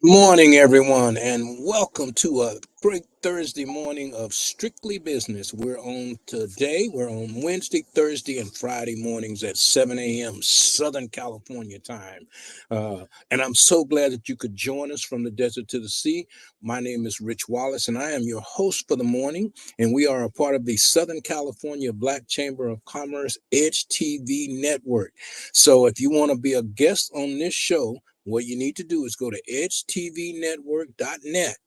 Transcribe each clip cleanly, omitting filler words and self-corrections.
Morning, everyone, and welcome to a great Thursday morning of Strictly Business. We're on Wednesday, Thursday, and Friday mornings at 7 a.m. Southern California time. And I'm so glad that you could join us from the desert to the sea. My name is Rich Wallace, and I am your host for the morning. And we are a part of the Southern California Black Chamber of Commerce Edge TV network. So if you want to be a guest on this show, what you need to do is go to edgetvnetwork.net,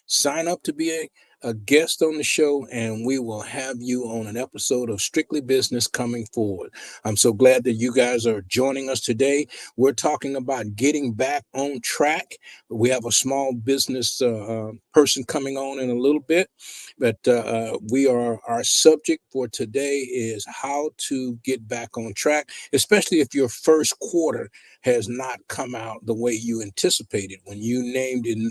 sign up to be a guest on the show, and we will have you on an episode of Strictly Business coming forward. I'm so glad that you guys are joining us today. We're talking about getting back on track. We have a small business person coming on in a little bit, but our subject for today is how to get back on track, especially if your first quarter has not come out the way you anticipated when you named in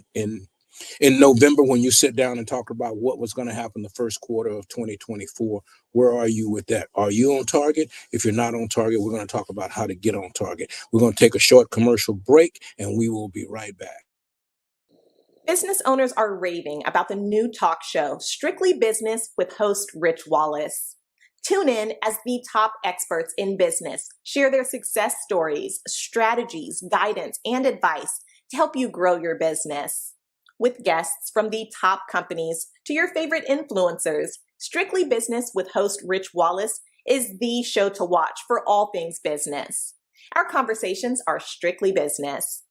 November, when you sit down and talk about what was going to happen the first quarter of 2024. Where are you with that? Are you on target? If you're not on target, we're going to talk about how to get on target. We're going to take a short commercial break, and we will be right back. Business owners are raving about the new talk show, Strictly Business with host Rich Wallace. Tune in as the top experts in business share their success stories, strategies, guidance, and advice to help you grow your business. With guests from the top companies to your favorite influencers, Strictly Business with host Rich Wallace is the show to watch for all things business. Our conversations are strictly business.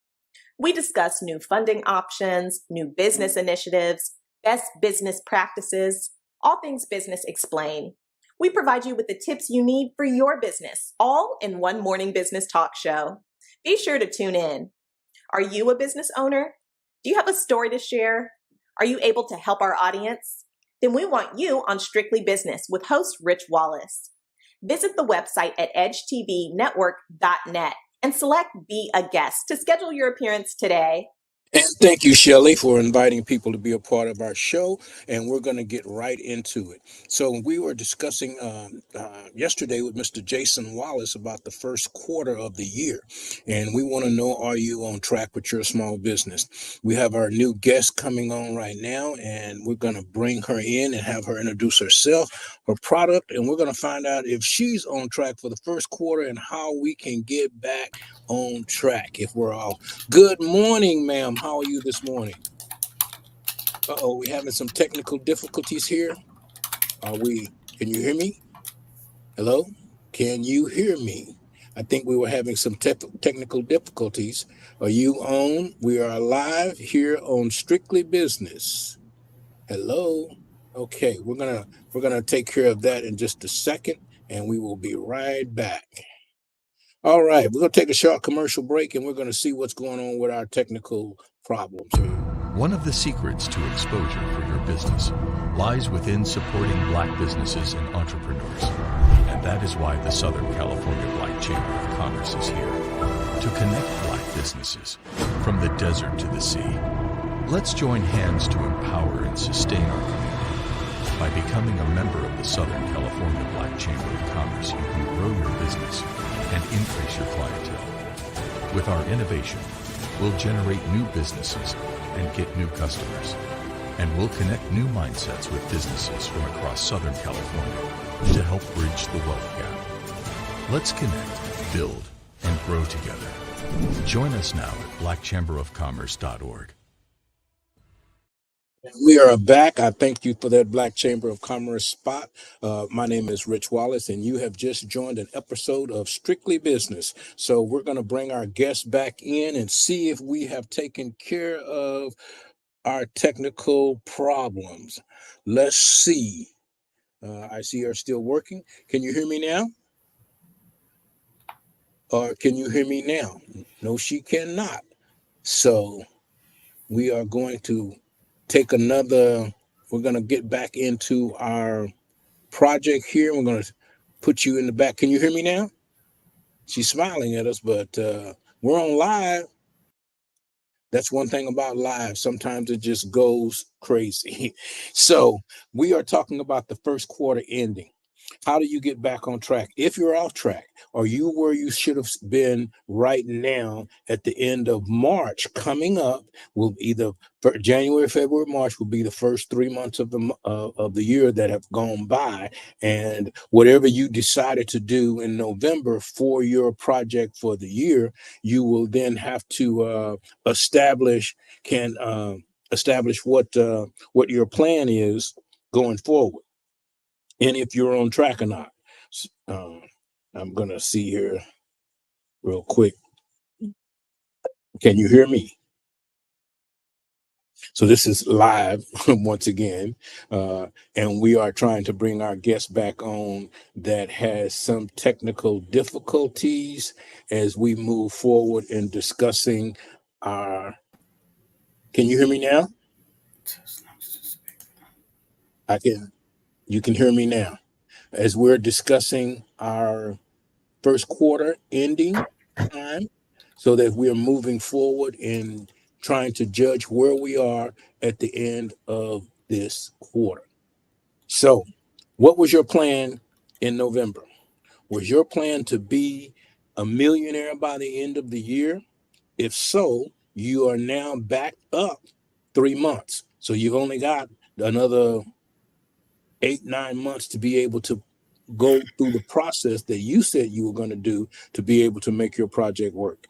We discuss new funding options, new business initiatives, best business practices, all things business explained. We provide you with the tips you need for your business, all in one morning business talk show. Be sure to tune in. Are you a business owner? Do you have a story to share? Are you able to help our audience? Then we want you on Strictly Business with host Rich Wallace. Visit the website at edgetvnetwork.net and select Be a Guest to schedule your appearance today. And thank you, Shelley, for inviting people to be a part of our show. And we're going to get right into it. So we were discussing yesterday with Mr. Jason Wallace about the first quarter of the year. And we want to know, are you on track with your small business? We have our new guest coming on right now, and we're going to bring her in and have her introduce herself, her product, and we're going to find out if she's on track for the first quarter and how we can get back on track if we're all. Good morning, ma'am. How are you this morning? We're having some technical difficulties here. Can you hear me? Hello? Can you hear me? I think we were having some technical difficulties. Are you on? We are live here on Strictly Business. Hello? Okay, we're gonna take care of that in just a second, and we will be right back. All right, we're going to take a short commercial break, and we're going to see what's going on with our technical problems here. One of the secrets to exposure for your business lies within supporting Black businesses and entrepreneurs. And that is why the Southern California Black Chamber of Commerce is here to connect Black businesses from the desert to the sea. Let's join hands to empower and sustain our community. By becoming a member of the Southern California Black Chamber of Commerce, you can grow your business and increase your clientele. With our innovation, we'll generate new businesses and get new customers. And we'll connect new mindsets with businesses from across Southern California to help bridge the wealth gap. Let's connect, build, and grow together. Join us now at blackchamberofcommerce.org. We are back. I thank you for that Black Chamber of Commerce spot. My name is Rich Wallace, and you have just joined an episode of Strictly Business. So we're going to bring our guests back in and see if we have taken care of our technical problems. Let's see. I see her still working. Can you hear me now? Or can you hear me now? No, she cannot. So we are going to we're going to get back into our project here. We're going to put you in the back. Can you hear me now? She's smiling at us, but we're on live. That's one thing about live. Sometimes it just goes crazy. So we are talking about the first quarter ending. How do you get back on track? If you're off track, are you where you should have been right now at the end of March? Coming up will either January, February, March will be the first 3 months of the year that have gone by, and whatever you decided to do in November for your project for the year, you will then have to establish what your plan is going forward, and if you're on track or not. I'm gonna see here real quick. Can you hear me? So this is live once again, and we are trying to bring our guest back on that has some technical difficulties as we move forward in discussing our. Can you hear me now? You can hear me now. As we're discussing our first quarter ending time, so that we're moving forward in trying to judge where we are at the end of this quarter. So, what was your plan in November? Was your plan to be a millionaire by the end of the year? If so, you are now back up 3 months. So you've only got another 8-9 months to be able to go through the process that you said you were going to do to be able to make your project work.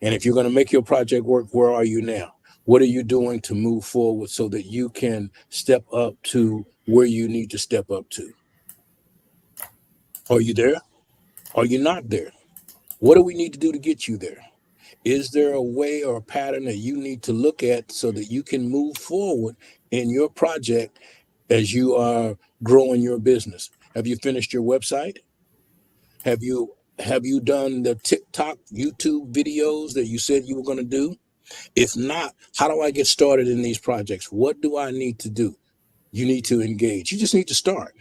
And if you're going to make your project work, where are you now? What are you doing to move forward so that you can step up to where you need to step up to? Are you there? Are you not there? What do we need to do to get you there? Is there a way or a pattern that you need to look at so that you can move forward in your project as you are growing your business? Have you finished your website? Have you done the TikTok, YouTube videos that you said you were going to do? If not, how do I get started in these projects? What do I need to do? You need to engage. You just need to start.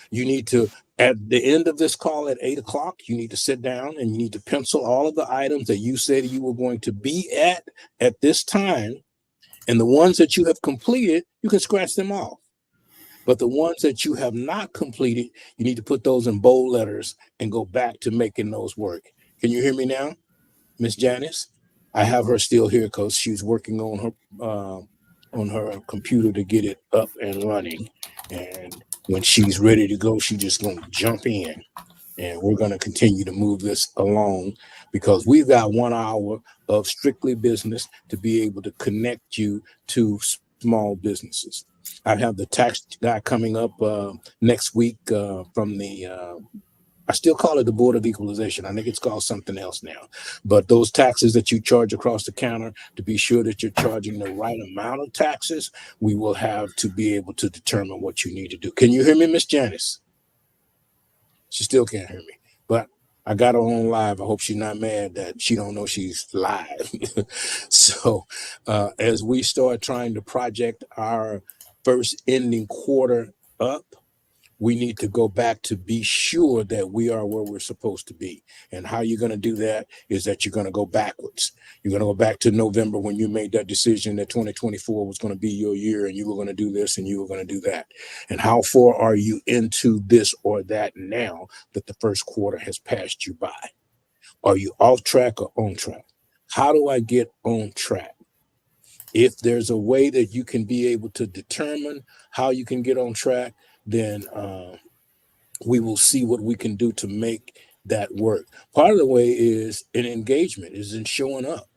You need to, at the end of this call at 8 o'clock, you need to sit down and you need to pencil all of the items that you said you were going to be at this time. And the ones that you have completed, you can scratch them off. But the ones that you have not completed, you need to put those in bold letters and go back to making those work. Can you hear me now, Miss Janice? I have her still here because she's working on her computer to get it up and running. And when she's ready to go, she's just going to jump in. And we're going to continue to move this along because we've got 1 hour of strictly business to be able to connect you to small businesses. I have the tax guy coming up next week from the, I still call it the Board of Equalization. I think it's called something else now. But those taxes that you charge across the counter, to be sure that you're charging the right amount of taxes, we will have to be able to determine what you need to do. Can you hear me, Miss Janice? She still can't hear me. But I got her on live. I hope she's not mad that she don't know she's live. So as we start trying to project our first ending quarter up, we need to go back to be sure that we are where we're supposed to be. And how you're going to do that is that you're going to go backwards. You're going to go back to November when you made that decision that 2024 was going to be your year and you were going to do this and you were going to do that. And how far are you into this or that now that the first quarter has passed you by? Are you off track or on track? How do I get on track? If there's a way that you can be able to determine how you can get on track, then we will see what we can do to make that work. Part of the way is an engagement, is in showing up,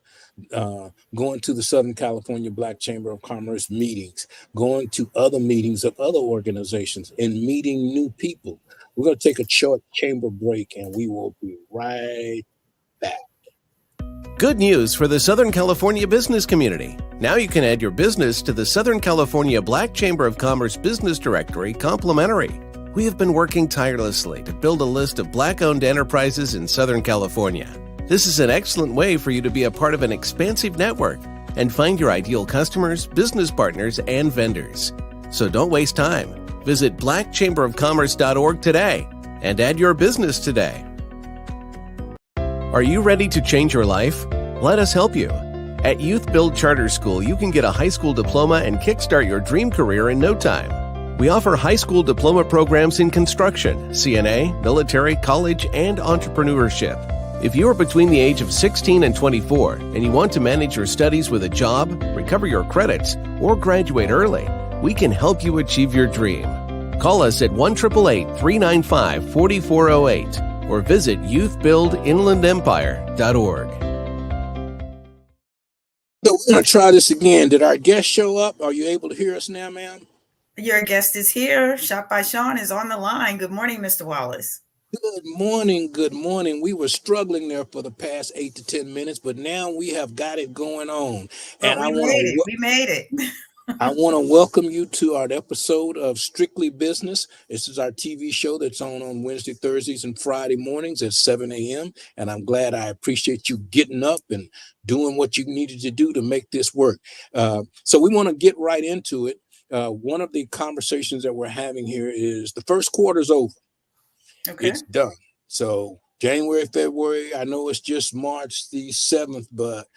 going to the Southern California Black Chamber of Commerce meetings, going to other meetings of other organizations and meeting new people. We're going to take a short chamber break and we will be right back. Good news for the Southern California business community. Now you can add your business to the Southern California Black Chamber of Commerce Business Directory complimentary. We have been working tirelessly to build a list of Black-owned enterprises in Southern California. This is an excellent way for you to be a part of an expansive network and find your ideal customers, business partners, and vendors. So don't waste time. Visit blackchamberofcommerce.org today and add your business today. Are you ready to change your life? Let us help you. At Youth Build Charter School, you can get a high school diploma and kickstart your dream career in no time. We offer high school diploma programs in construction, CNA, military, college, and entrepreneurship. If you are between the age of 16 and 24 and you want to manage your studies with a job, recover your credits, or graduate early, we can help you achieve your dream. Call us at 1-888-395-4408 or visit youthbuildinlandempire.org. So we're going to try this again. Did our guest show up? Are you able to hear us now, ma'am? Your guest is here. Shop by Sean is on the line. Good morning, Mr. Wallace. Good morning. Good morning. We were struggling there for the past 8 to 10 minutes, but now we have got it going on. But And we made it. I want to welcome you to our episode of Strictly Business. This is our TV show that's on Wednesday, Thursdays, and Friday mornings at 7 a.m. And I'm glad, I appreciate you getting up and doing what you needed to do to make this work. So we want to get right into it. One of the conversations that we're having here is the first quarter's over. Okay. It's done. So January, February, I know it's just March the 7th, but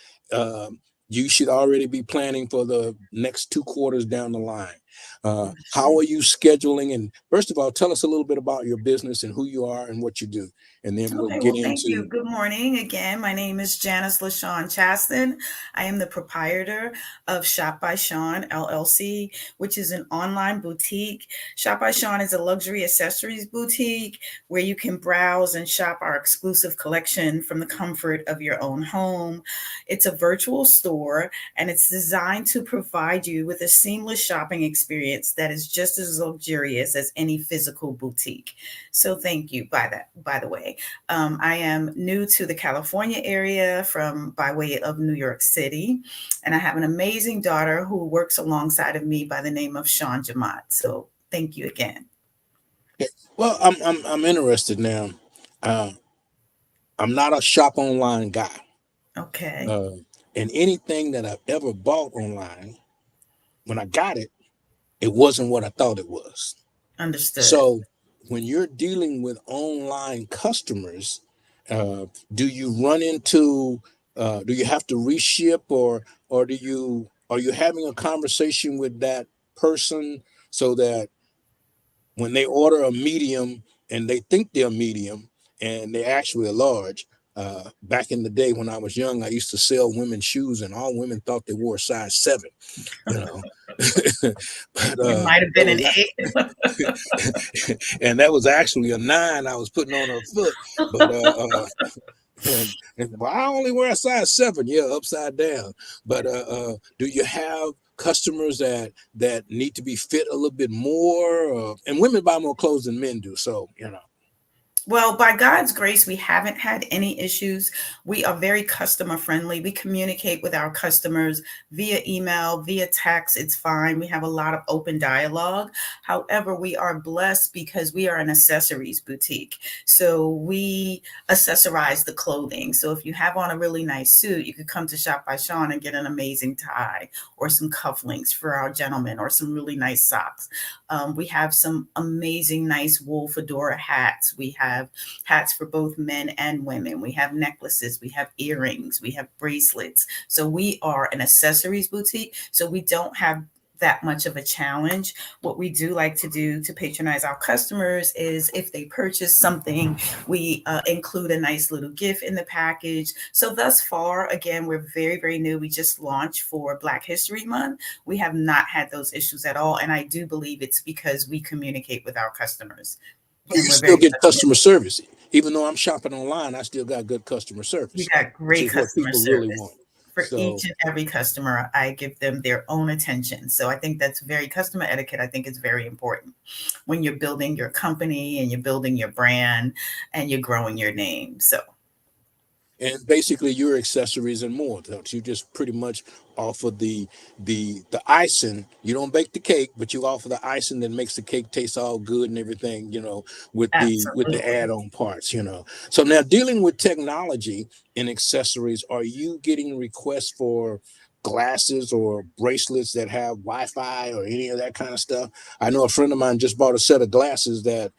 you should already be planning for the next 2 quarters down the line. How are you scheduling? And first of all, tell us a little bit about your business and who you are and what you do. And then we'll get into. Thank you. Good morning again. My name is Janice LaShawn Chaston. I am the proprietor of Shop by Sean LLC, which is an online boutique. Shop by Sean is a luxury accessories boutique where you can browse and shop our exclusive collection from the comfort of your own home. It's a virtual store, and it's designed to provide you with a seamless shopping experience that is just as luxurious as any physical boutique. So thank you by the way. I am new to the California area by way of New York City, and I have an amazing daughter who works alongside of me by the name of Sean Jamat. So thank you again. Okay. Well, I'm interested now. I'm not a shop online guy. Okay. And anything that I've ever bought online, when I got it, it wasn't what I thought it was. Understood. So when you're dealing with online customers, do you run into, do you have to reship, or are you having a conversation with that person so that when they order a medium and they think they're medium and they're actually a large? Back in the day when I was young, I used to sell women's shoes, and all women thought they wore a size 7, you know. But, it might have been an 8. And that was actually a 9 I was putting on her foot. But well, I only wear a size 7, upside down. But do you have customers that need to be fit a little bit more? And women buy more clothes than men do, so Well, by God's grace, we haven't had any issues. We are very customer friendly. We communicate with our customers via email, via text. It's fine. We have a lot of open dialogue. However, we are blessed because we are an accessories boutique. So we accessorize the clothing. So if you have on a really nice suit, you could come to Shop by Sean and get an amazing tie or some cufflinks for our gentlemen or some really nice socks. We have some amazing, nice wool fedora hats. We have hats for both men and women. We have necklaces, we have earrings, we have bracelets. So we are an accessories boutique. So we don't have that much of a challenge. What we do like to do to patronize our customers is if they purchase something, we include a nice little gift in the package. So thus far, again, we're very, very new. We just launched for Black History Month. We have not had those issues at all. And I do believe it's because we communicate with our customers. You still get customer service. Even though I'm shopping online, I still got good customer service. We got great customer service. Really want. For So, each and every customer, I give them their own attention. So I think that's very customer etiquette. I think it's very important when you're building your company and you're building your brand and you're growing your name. So. And basically your accessories and more. Don't you just pretty much offer the icing? You don't bake the cake, but you offer the icing that makes the cake taste all good and everything, with the add-on parts, So now, dealing with technology and accessories, are you getting requests for glasses or bracelets that have Wi-Fi or any of that kind of stuff? I know a friend of mine just bought a set of glasses that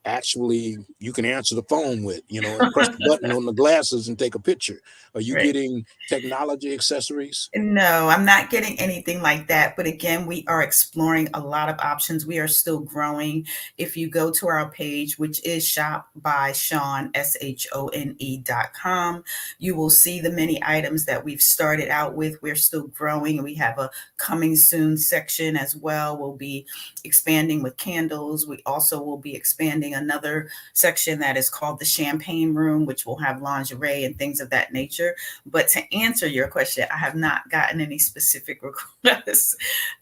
actually you can answer the phone with, and press the button on the glasses and take a picture. Are you Right. getting technology accessories? No, I'm not getting anything like that. But again, we are exploring a lot of options. We are still growing. If you go to our page, which is Shop by Shone, SHONE.com, you will see the many items that we've started out with. We're still growing. We have a coming soon section as well. We'll be expanding with candles. We also will be expanding another section that is called the Champagne Room, which will have lingerie and things of that nature. But to answer your question, I have not gotten any specific requests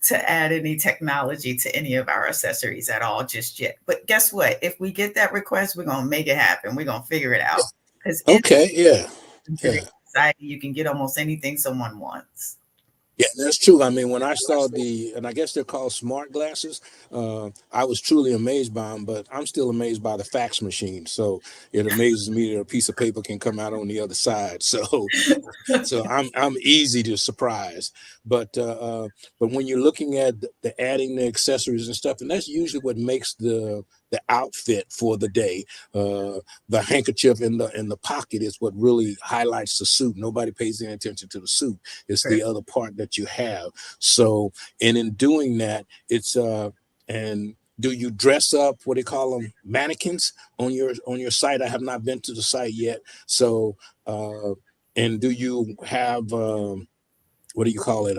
to add any technology to any of our accessories at all just yet. But guess what? If we get that request, we're going to make it happen. We're going to figure it out. Because Okay, yeah. in today's society, you can get almost anything someone wants. Yeah, that's true. I mean, when I saw and I guess they're called smart glasses, I was truly amazed by them, but I'm still amazed by the fax machine. So it amazes me that a piece of paper can come out on the other side. So I'm easy to surprise. But when you're looking at the adding the accessories and stuff, and that's usually what makes the outfit for the day. The handkerchief in the pocket is what really highlights the suit. Nobody pays any attention to the suit. It's the other part that you have. So, and in doing that, it's and do you dress up, what do you call them, mannequins on your site? I have not been to the site yet. So and do you have what do you call it,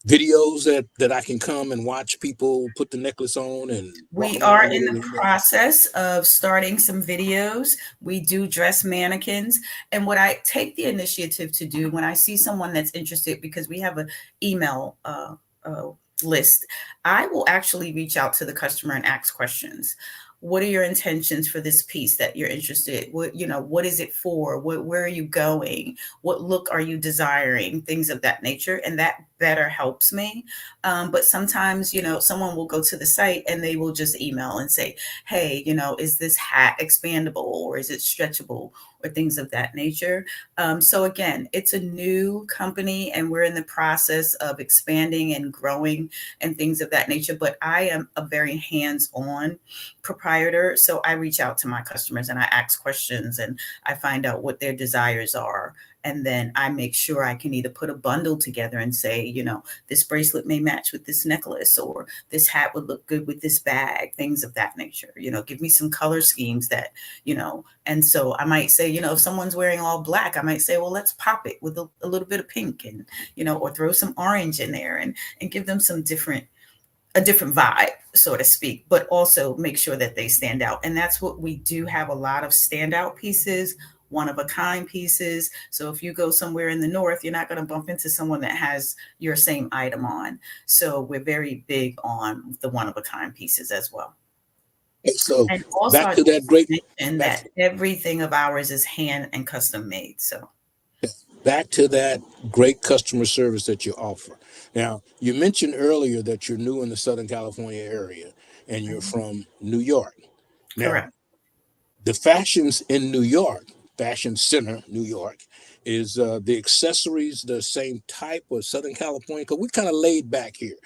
videos that I can come and watch people put the necklace on and We walk are around in with the it? process of starting some videos. We do dress mannequins. And what I take the initiative to do when I see someone that's interested, because we have an email list, I will actually reach out to the customer and ask questions. What are your intentions for this piece that you're interested? What is it for? Where are you going? What look are you desiring? Things of that nature. And that better helps me. But sometimes, someone will go to the site and they will just email and say, hey, is this hat expandable or is it stretchable or things of that nature? So again, it's a new company and we're in the process of expanding and growing and things of that nature. But I am a very hands-on proprietor. So I reach out to my customers and I ask questions and I find out what their desires are. And then I make sure I can either put a bundle together and say, this bracelet may match with this necklace, or this hat would look good with this bag, things of that nature. Give me some color schemes that, and so I might say, if someone's wearing all black, I might say, well, let's pop it with a little bit of pink and, or throw some orange in there and give them a different vibe, so to speak, but also make sure that they stand out. And that's what we do have, a lot of standout pieces, one of a kind pieces. So if you go somewhere in the north, you're not going to bump into someone that has your same item on. So we're very big on the one of a kind pieces as well. So and also back to that great, and that everything of ours is hand and custom made. So back to that great customer service that you offer. Now, you mentioned earlier that you're new in the Southern California area and you're from New York. Now, correct. The fashions in New York, Fashion Center, New York, is the accessories the same type of Southern California? Because we kind of laid back here,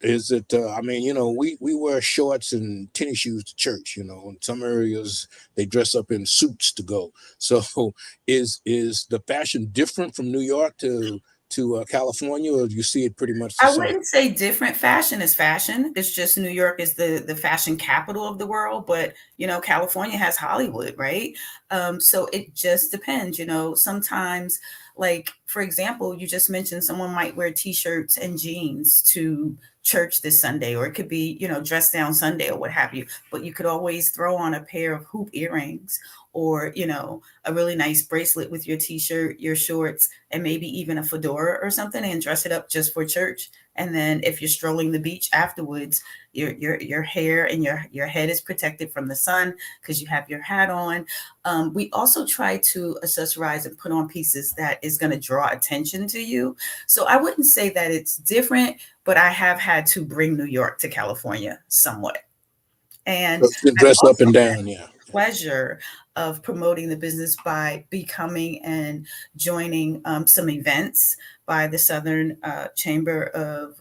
is it, we wear shorts and tennis shoes to church, in some areas they dress up in suits to go. So is the fashion different from New York to California, or do you see it pretty much the I same? wouldn't say different. Fashion is fashion. It's just New York is the fashion capital of the world, but California has Hollywood, right? So it just depends. Sometimes, like for example, you just mentioned someone might wear t-shirts and jeans to church this Sunday, or it could be dress down Sunday or what have you. But you could always throw on a pair of hoop earrings, or a really nice bracelet with your t-shirt, your shorts, and maybe even a fedora or something, and dress it up just for church. And then if you're strolling the beach afterwards, your hair and your head is protected from the sun because you have your hat on. We also try to accessorize and put on pieces that is going to draw attention to you. So I wouldn't say that it's different, but I have had to bring New York to California somewhat. And dress up and down, yeah. Pleasure of promoting the business by becoming and joining some events by the Southern Chamber of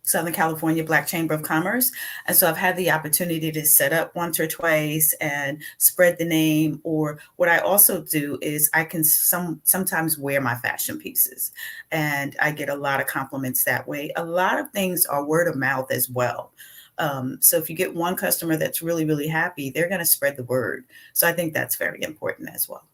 Southern California Black Chamber of Commerce. And so I've had the opportunity to set up once or twice and spread the name. Or what I also do is I can sometimes wear my fashion pieces, and I get a lot of compliments that way. A lot of things are word of mouth as well. So if you get one customer that's really, really happy, they're going to spread the word. So I think that's very important as well.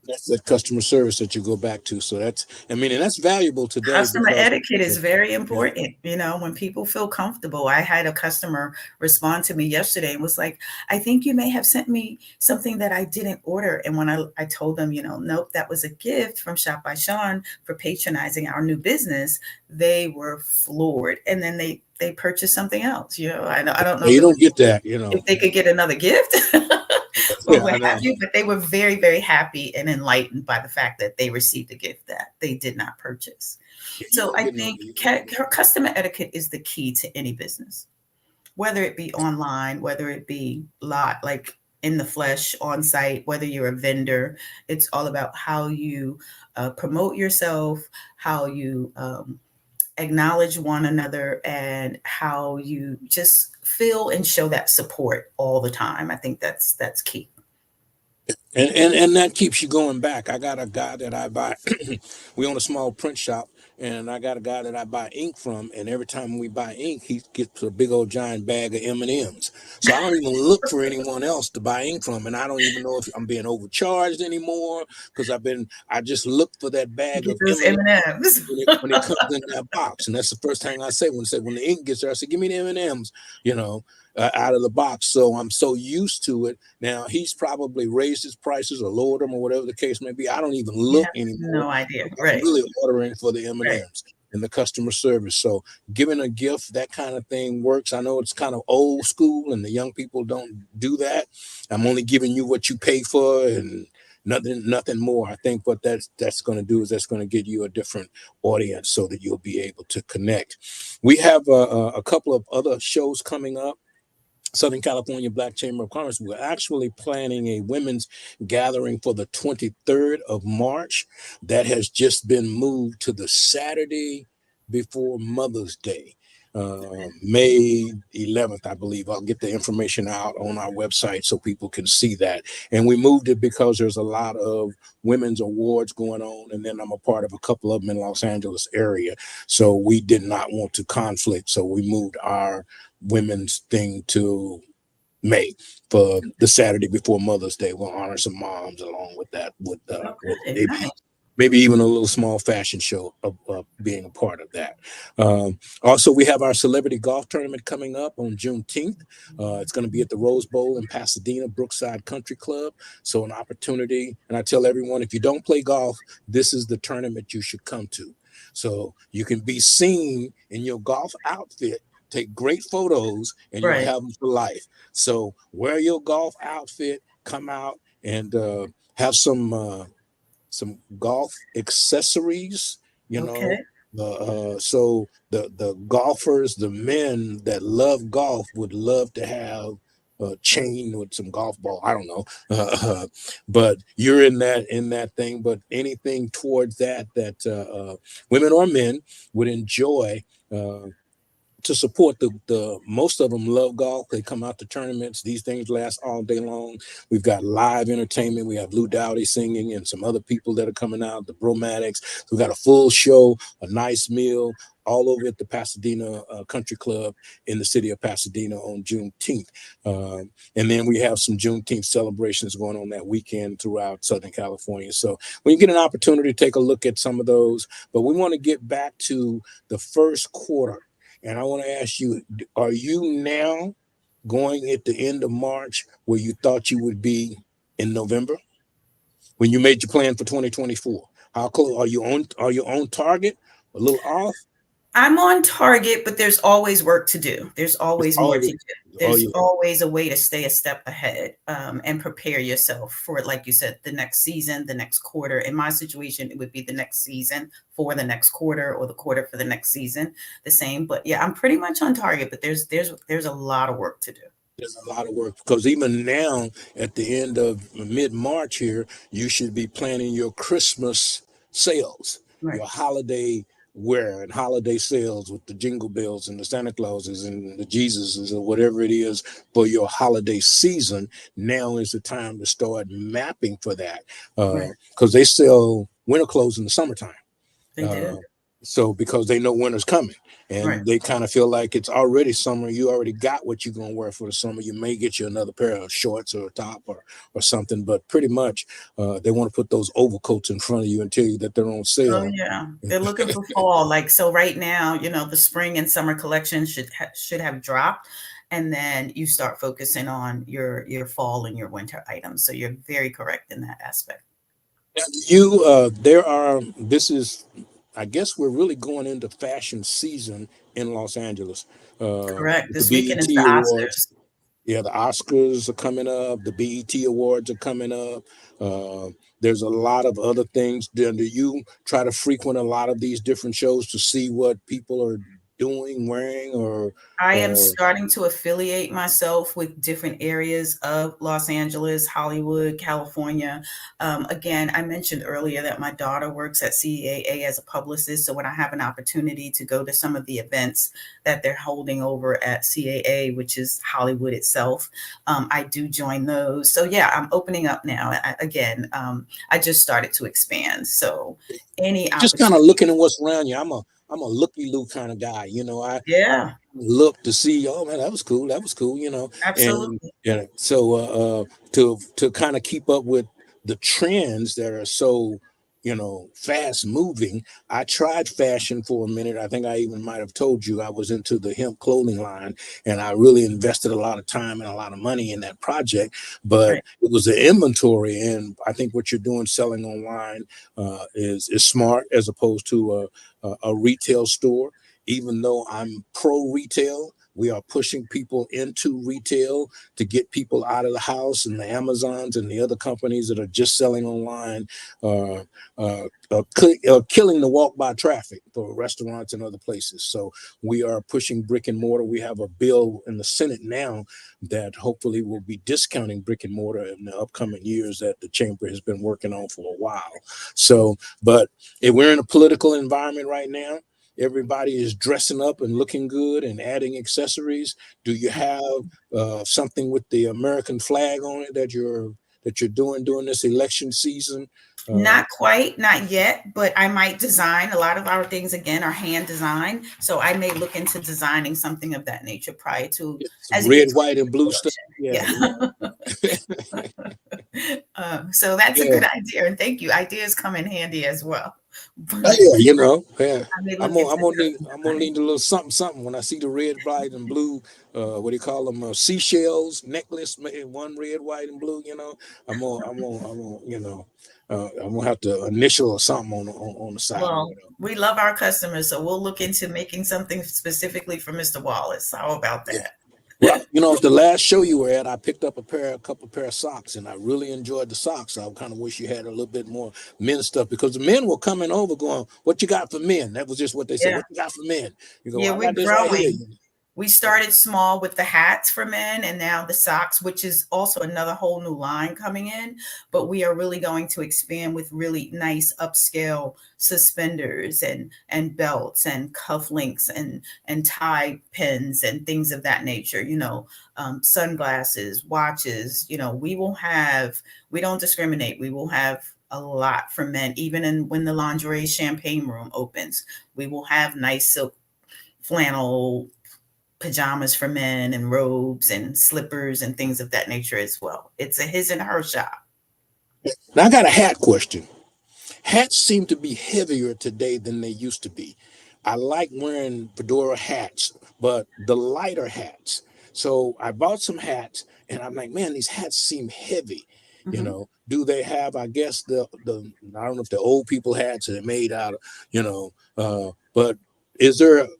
That's the customer service that you go back to. So that's, I mean, and that's valuable today. Customer Because, etiquette is very yeah, important. You know, when people feel comfortable. I had a customer respond to me yesterday and was like, I think you may have sent me something that I didn't order. And when I told them, nope, that was a gift from Shop by Sean for patronizing our new business, they were floored. And then they purchased something else. I don't know you don't get that, you know. if they could get another gift. Or Yeah, I what know. have you, but they were very, very happy and enlightened by the fact that they received a gift that they did not purchase. You So don't I get no- think customer etiquette is the key to any business, whether it be online, whether it be like in the flesh, on site, whether you're a vendor. It's all about how you promote yourself, how you acknowledge one another, and how you just feel and show that support all the time. I think that's key. And that keeps you going back. I got a guy that I buy. We own a small print shop, and I got a guy that I buy ink from. And every time we buy ink, he gets a big old giant bag of M&Ms. So I don't even look for anyone else to buy ink from, and I don't even know if I'm being overcharged anymore because I just look for that bag Get of those M&Ms M&Ms. when it comes in that box. And that's the first thing I say when the ink gets there. I say, give me the M&Ms, out of the box. So I'm so used to it. Now he's probably raised his prices or lowered them or whatever the case may be. I don't even You look have anymore. no idea. I'm Right. really ordering for the M&Ms. Right. And the customer service. So giving a gift, that kind of thing works. I know it's kind of old school and the young people don't do that. I'm only giving you what you pay for and nothing more. I think what that's going to do is that's going to get you a different audience so that you'll be able to connect. We have a couple of other shows coming up. Southern California Black Chamber of Commerce, we're actually planning a women's gathering for the 23rd of March. That has just been moved to the Saturday before Mother's Day, May 11th, I believe. I'll get the information out on our website so people can see that. And we moved it because there's a lot of women's awards going on, and then I'm a part of a couple of them in Los Angeles area. So we did not want to conflict. So we moved our women's thing to May for the Saturday before Mother's Day. We'll honor some moms along with that, with Okay, nice. maybe even a little small fashion show of being a part of that. Also, we have our celebrity golf tournament coming up on Juneteenth. It's going to be at the Rose Bowl in Pasadena, Brookside Country Club. So an opportunity, and I tell everyone, if you don't play golf, this is the tournament you should come to. So you can be seen in your golf outfit, take great photos, and you'll Right. have them for life. So wear your golf outfit, come out and have some golf accessories, Okay. so the golfers, the men that love golf would love to have a chain with some golf ball. I don't know, but you're in that thing. But anything towards that women or men would enjoy. To support the most of them love golf. They come out to tournaments. These things last all day long. We've got live entertainment. We have Lou Dowdy singing and some other people that are coming out, the Bromatics. So we've got a full show, a nice meal, all over at the Pasadena Country Club in the city of Pasadena on Juneteenth. And then we have some Juneteenth celebrations going on that weekend throughout Southern California. So when you get an opportunity to take a look at some of those, but we want to get back to the first quarter. And I want to ask you, are you now going at the end of March where you thought you would be in November when you made your plan for 2024? How close are you on target? A little off? I'm on target, but there's always work to do. There's always more to do. There's always a way to stay a step ahead and prepare yourself for, like you said, the next season, the next quarter. In my situation, it would be the next season for the next quarter, or the quarter for the next season, the same. But yeah, I'm pretty much on target, but there's a lot of work to do. There's a lot of work because even now at the end of mid-March here, you should be planning your Christmas sales, Right. your holiday wear and holiday sales with the jingle bells and the Santa Clauses and the Jesuses or whatever it is for your holiday season. Now is the time to start mapping for that, Right. because they sell winter clothes in the summertime. They do. So because they know winter's coming Right. and they kind of feel like it's already summer, you already got what you're going to wear for the summer. You may get you another pair of shorts or a top or something, but pretty much they want to put those overcoats in front of you and tell you that they're on Oh sale. yeah, they're looking for fall. Like so, right now, the spring and summer collection should have dropped, and then you start focusing on your fall and your winter items. So you're very correct in that aspect. This is, I guess we're really going into fashion season in Los Angeles. Correct. The This weekend is BET the Awards. Oscars. Yeah, the Oscars are coming up. The BET Awards are coming up. Uh, there's a lot of other things. Do you try to frequent a lot of these different shows to see what people are doing, wearing, or I am uh, starting to affiliate myself with different areas of Los Angeles, Hollywood, California. Again, I mentioned earlier that my daughter works at CAA as a publicist. So when I have an opportunity to go to some of the events that they're holding over at CAA, which is Hollywood itself, I do join those. So yeah, I'm opening up now. I just started to expand. So any just kind of opportunity. looking at what's around you? I'm a looky loo kind of guy. I Yeah, look to see, oh man, that was cool, and absolutely. yeah, so to kind of keep up with the trends that are so fast moving. I tried fashion for a minute. I think I even might have told you I was into the hemp clothing line, and I really invested a lot of time and a lot of money in that project, but Right. it was the inventory. And I think what you're doing selling online is smart, as opposed to a retail store. Even though I'm pro retail, we are pushing people into retail to get people out of the house, and the Amazons and the other companies that are just selling online uh, killing the walk by traffic for restaurants and other places. So we are pushing brick and mortar. We have a bill in the Senate now that hopefully will be discounting brick and mortar in the upcoming years, that the chamber has been working on for a while. So, but if we're in a political environment right now, everybody is dressing up and looking good and adding accessories. Do you have something with the American flag on it that you're doing during this election season? Not quite, not yet, but I might design. A lot of our things, again, are hand designed. So I may look into designing something of that nature prior to, Some as it red, gets white, closer and to blue stuff. election. Yeah, Yeah. So that's a yeah. good idea. And thank you. Ideas come in handy as well. But Oh, yeah, yeah. I may I'm look gonna, into I'm gonna need, custom I'm gonna designing. need a little something, something when I see the red, white, and blue. What do you call them? Seashells necklace, one red, white, and blue. I'm gonna have to initial or something on the side or Well, whatever. we love our customers, so we'll look into making something specifically for Mr. Wallace. How about Yeah. that? Well, the last show you were at, I picked up a couple pair of socks, and I really enjoyed the socks. I kind of wish you had a little bit more men's stuff, because the men were coming over going, "What you got for men?" That was just what they said. Yeah. What you got for men? You go, Yeah, "I we're got this right here." growing. We started small with the hats for men and now the socks, which is also another whole new line coming in. But we are really going to expand with really nice upscale suspenders and belts and cufflinks and tie pins and things of that nature. Sunglasses, watches. We don't discriminate. We will have a lot for men, even when the lingerie champagne room opens. We will have nice silk flannel pajamas for men and robes and slippers and things of that nature as well. It's a his and her shop. Now I got a hat question. Hats seem to be heavier today than they used to be. I like wearing fedora hats, but the lighter hats. So I bought some hats, and I'm like, man, these hats seem heavy. Mhm. Do they have? I guess the I don't know if the old people hats are made out of, but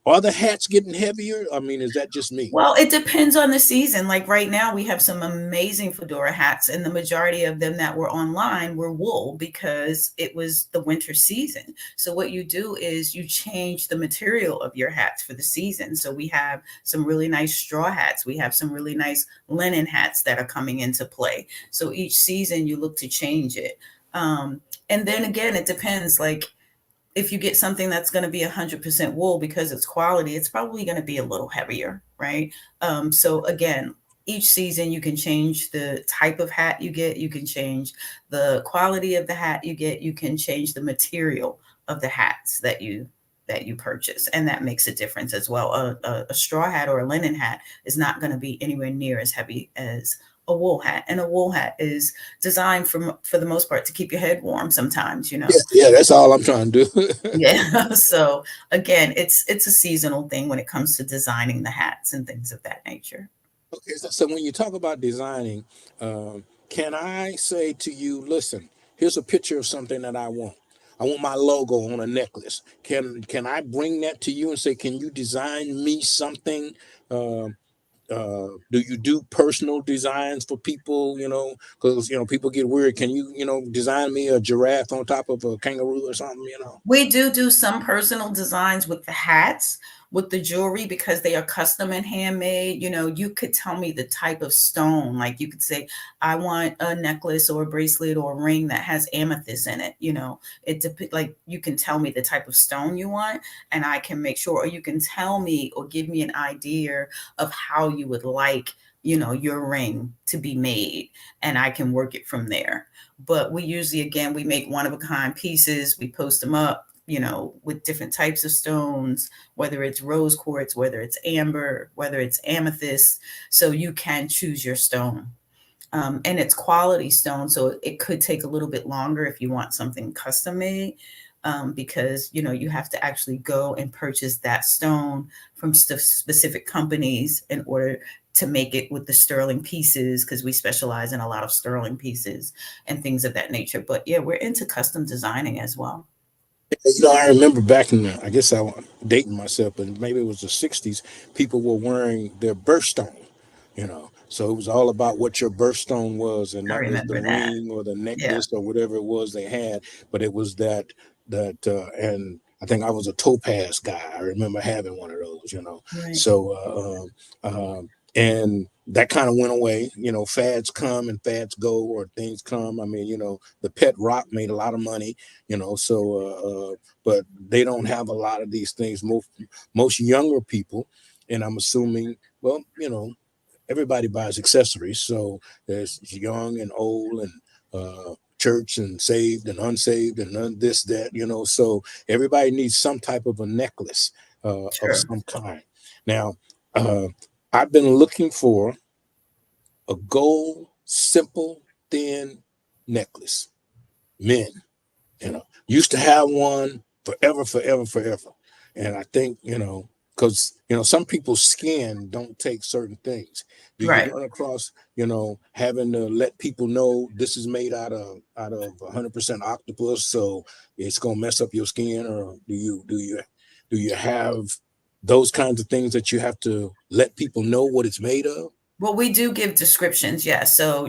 are the hats getting heavier? I mean, is that just me? Well, it depends on the season. Like right now, we have some amazing fedora hats, and the majority of them that were online were wool because it was the winter season. So, what you do is you change the material of your hats for the season. So, we have some really nice straw hats, we have some really nice linen hats that are coming into play. So, each season you look to change it. And then again, it depends. Like, if you get something that's going to be 100% wool because it's quality, it's probably going to be a little heavier, right? So again, each season you can change the type of hat you get, you can change the quality of the hat you get, you can change the material of the hats that you purchase, and that makes a difference as well. A straw hat or a linen hat is not going to be anywhere near as heavy as a wool hat, and a wool hat is designed for the most part to keep your head warm sometimes, you know. Yeah, that's all I'm trying to do. Yeah. So again, it's a seasonal thing when it comes to designing the hats and things of that nature. Okay, so when you talk about designing, can I say to you, listen, here's a picture of something that I want. I want my logo on a necklace. Can I bring that to you and say, can you design me something? Uh, do you do personal designs for people? You know, because people get weird. Can you design me a giraffe on top of a kangaroo or something? You know. We do some personal designs with the hats, with the jewelry, because they are custom and handmade. You know, you could tell me the type of stone. Like you could say, I want a necklace or a bracelet or a ring that has amethyst in it. You know, like you can tell me the type of stone you want, and I can make sure, or you can tell me or give me an idea of how you would like, your ring to be made, and I can work it from there. But we usually, again, we make one of a kind pieces, we post them up, with different types of stones, whether it's rose quartz, whether it's amber, whether it's amethyst. So you can choose your stone. And it's quality stone. So it could take a little bit longer if you want something custom made, because, you have to actually go and purchase that stone from specific companies in order to make it with the sterling pieces, because we specialize in a lot of sterling pieces and things of that nature. But yeah, we're into custom designing as well. I remember back in I guess I'm dating myself, but maybe it was the '60s. People were wearing their birthstone, so it was all about what your birthstone was, and I not just the remember that. ring or the Yeah. necklace or whatever it was they had, but it was and I think I was a topaz guy. I remember having one of those. Right. So and that kind of went away. Fads come and fads go, or things come. I mean, the pet rock made a lot of money. But they don't have a lot of these things. Most younger people, and I'm assuming, well, everybody buys accessories. So there's young and old and church and saved and unsaved and this, that, so everybody needs some type of a necklace of Sure. some kind. Now, I've been looking for a gold, simple, thin necklace. Men, used to have one forever, forever, forever. And I think, because, some people's skin don't take certain things. Do you Right. run across, having to let people know this is made out of 100% octopus, so it's going to mess up your skin? Or do you have those kinds of things that you have to let people know what it's made of? Well, we do give descriptions, yes. So,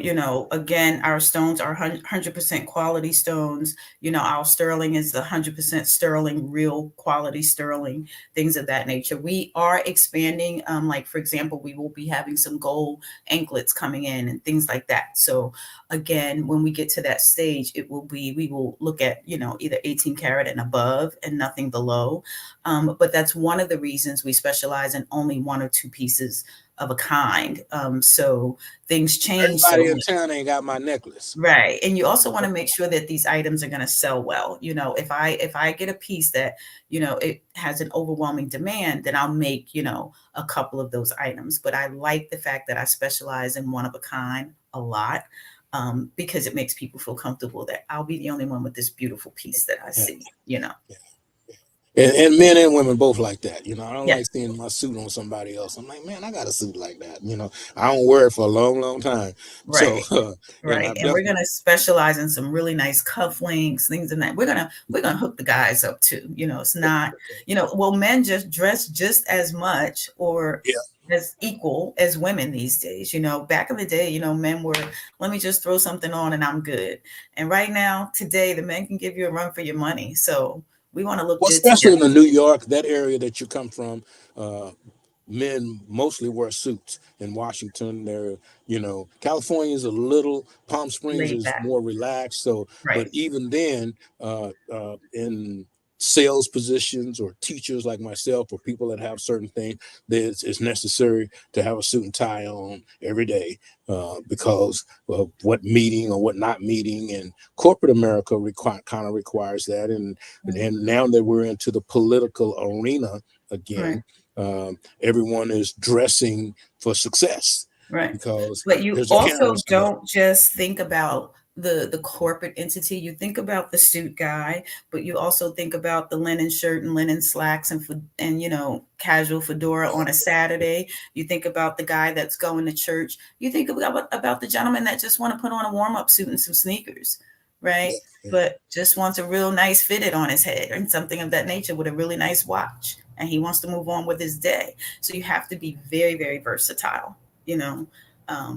again, our stones are 100% quality stones. Our sterling is the 100% sterling, real quality sterling, things of that nature. We are expanding. Like, for example, we will be having some gold anklets coming in and things like that. So, again, when we get to that stage, we will look at, either 18 karat and above and nothing below. But that's one of the reasons we specialize in only one or two pieces of a kind. So things change. Everybody in town ain't got my necklace. Right. And you also want to make sure that these items are going to sell well. If I get a piece that, it has an overwhelming demand, then I'll make, a couple of those items. But I like the fact that I specialize in one of a kind a lot, because it makes people feel comfortable that I'll be the only one with this beautiful piece that I see. Yeah. And men and women both like that. I don't Yeah. like seeing my suit on somebody else. I'm like, man, I got a suit like that. I don't wear it for a long, long time. Right. So, Right. And we're going to specialize in some really nice cufflinks, things in that. We're going to hook the guys up too. It's not, men just dress just as much or as equal as women these days. Back in the day, men were, let me just throw something on and I'm good. And right now, today, the men can give you a run for your money. So we want to look good especially together. in the New York, that area that you come from, men mostly wear suits. In Washington, California is a little, Palm Springs Laid is back. more relaxed. So, Right. but even then, in sales positions or teachers like myself or people that have certain things, that it's necessary to have a suit and tie on every day because of what meeting or what not meeting. And corporate America kind of requires that. And now that we're into the political arena again, everyone is dressing for success. Right. Because But you there's a also counter. don't just think about the corporate entity. You think about the suit guy, but you also think about the linen shirt and linen slacks and casual fedora on a Saturday. You think about the guy that's going to church. You think about the gentleman that just want to put on a warm-up suit and some sneakers, right? But just wants a real nice fitted on his head and something of that nature with a really nice watch. And he wants to move on with his day. So you have to be very, very versatile. You Now, are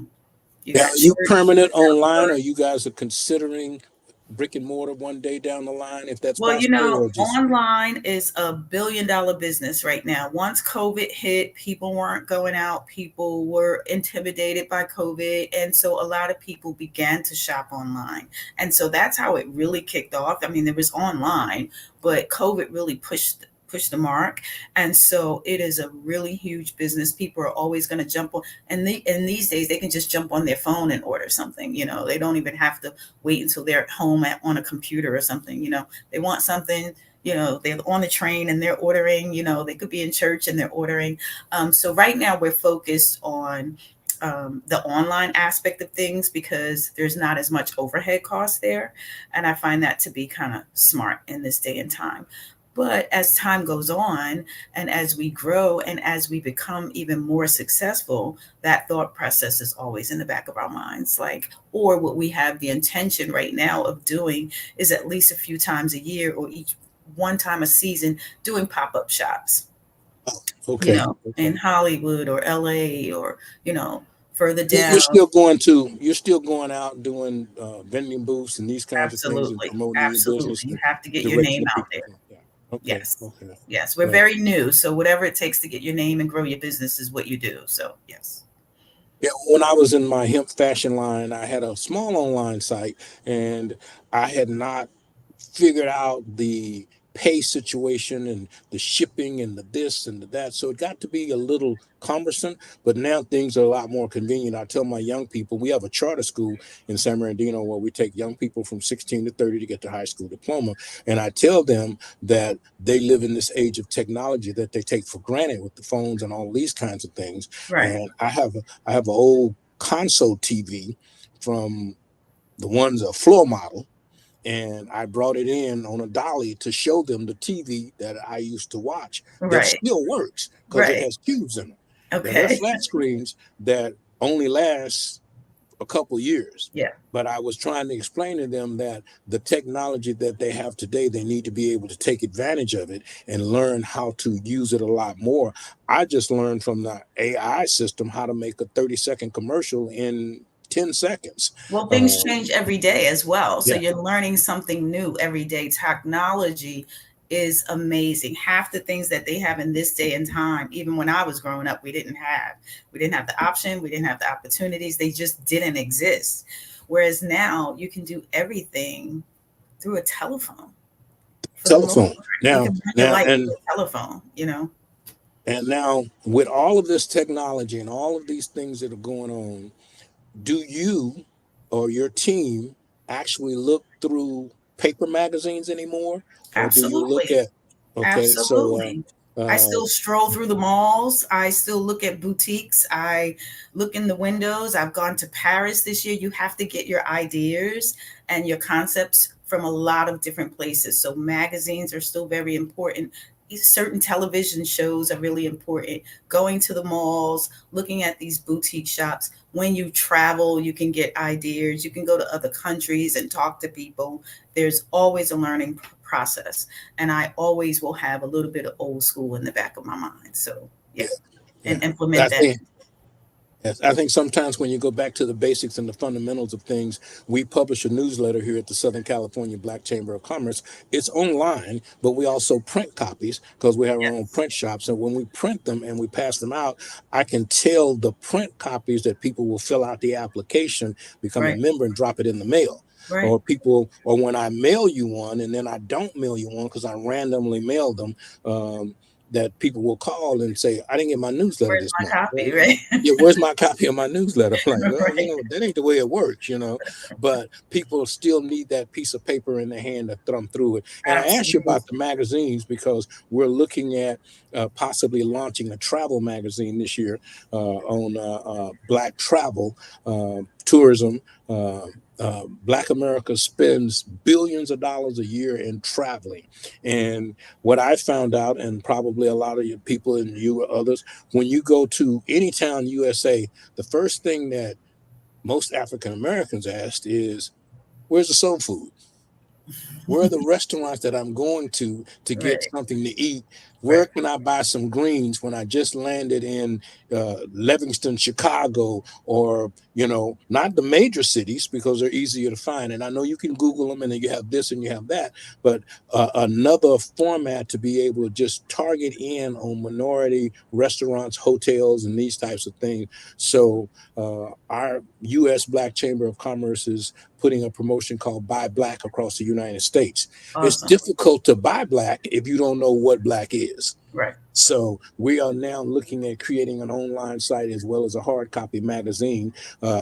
you permanent online, or you guys are considering brick and mortar one day down the line, if that's Well, possible? Or just online is a $1 billion business right now. Once COVID hit, people weren't going out. People were intimidated by COVID. And so a lot of people began to shop online. And so that's how it really kicked off. I mean, there was online, but COVID really pushed the mark. And so it is a really huge business. People are always going to jump on. And these days they can just jump on their phone and order something. They don't even have to wait until they're at home on a computer or something. They want something, they're on the train and they're ordering, they could be in church and they're ordering. So right now we're focused on the online aspect of things because there's not as much overhead cost there. And I find that to be kind of smart in this day and time. But as time goes on and as we grow and as we become even more successful, that thought process is always in the back of our minds. Or what we have the intention right now of doing is at least a few times a year or each one time a season doing pop-up shops. okay. In Hollywood or LA or, further down. You're still going out doing vending booths and these kinds of things and promoting your business. You have to get your name out there. Yeah. Okay. Yes. Okay. Yes. We're very new. So whatever it takes to get your name and grow your business is what you do. So yes. Yeah, when I was in my hemp fashion line, I had a small online site and I had not figured out the pay situation and the shipping and the this and the that. So it got to be a little cumbersome, but now things are a lot more convenient. I tell my young people, we have a charter school in San Bernardino where we take young people from 16 to 30 to get their high school diploma. And I tell them that they live in this age of technology that they take for granted with the phones and all these kinds of things. Right. And I have an old console TV from the ones, a floor model. And I brought it in on a dolly to show them the TV that I used to watch. That still works because it has cubes in it. Okay. They're flat screens that only last a couple years. Yeah. But I was trying to explain to them that the technology that they have today, they need to be able to take advantage of it and learn how to use it a lot more. I just learned from the AI system how to make a 30-second commercial in 10 seconds. Well, things change every day as well. So you're learning something new every day. Technology is amazing. Half the things that they have in this day and time, even when I was growing up, we didn't have the option. We didn't have the opportunities. They just didn't exist. Whereas now you can do everything through a telephone. Telephone. Telephone, And now with all of this technology and all of these things that are going on, do you or your team actually look through paper magazines anymore? Or Absolutely. do you look at Absolutely. I still stroll through the malls. I still look at boutiques. I look in the windows. I've gone to Paris this year. You have to get your ideas and your concepts from a lot of different places. So magazines are still very important. Certain television shows are really important. Going to the malls, looking at these boutique shops. When you travel, you can get ideas. You can go to other countries and talk to people. There's always a learning process. And I always will have a little bit of old school in the back of my mind. So, and implement that. Yes, I think sometimes when you go back to the basics and the fundamentals of things, we publish a newsletter here at the Southern California Black Chamber of Commerce. It's online, but we also print copies because we have our own Yes. print shops. And when we print them and we pass them out, I can tell the print copies that people will fill out the application, become a Right. member, and drop it in the mail. Right. Or people, or when I mail you one and then I don't mail you one because I randomly mail them, that people will call and say, I didn't get my newsletter Where's this my month. copy? Right. Yeah, where's my copy of my newsletter? I'm like, well, Right. that ain't the way it works, but people still need that piece of paper in their hand to thumb through it. And I asked you Absolutely. about the magazines because we're looking at possibly launching a travel magazine this year on Black travel, tourism. Black America spends billions of dollars a year in traveling. And what I found out, and probably a lot of you people and you or others, when you go to any town USA, the first thing that most African Americans asked is, where's the soul food? Where are the restaurants that I'm going to get Right. something to eat? Where Right. can I buy some greens when I just landed in Livingston, Chicago, or, not the major cities because they're easier to find. And I know you can Google them and then you have this and you have that, but another format to be able to just target in on minority restaurants, hotels, and these types of things. So our U.S. Black Chamber of Commerce is putting a promotion called Buy Black across the United States. It's Awesome. difficult to buy black if you don't know what black is. Right. So we are now looking at creating an online site as well as a hard copy magazine,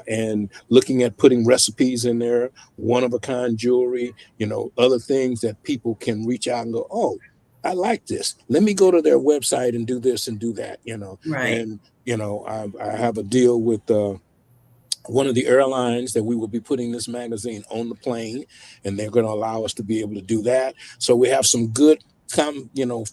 and looking at putting recipes in there, one-of-a-kind jewelry, other things that people can reach out and go, oh, I like this. Let me go to their website and do this and do that, Right. And, I have a deal with one of the airlines that we will be putting this magazine on the plane, and they're going to allow us to be able to do that. So we have some good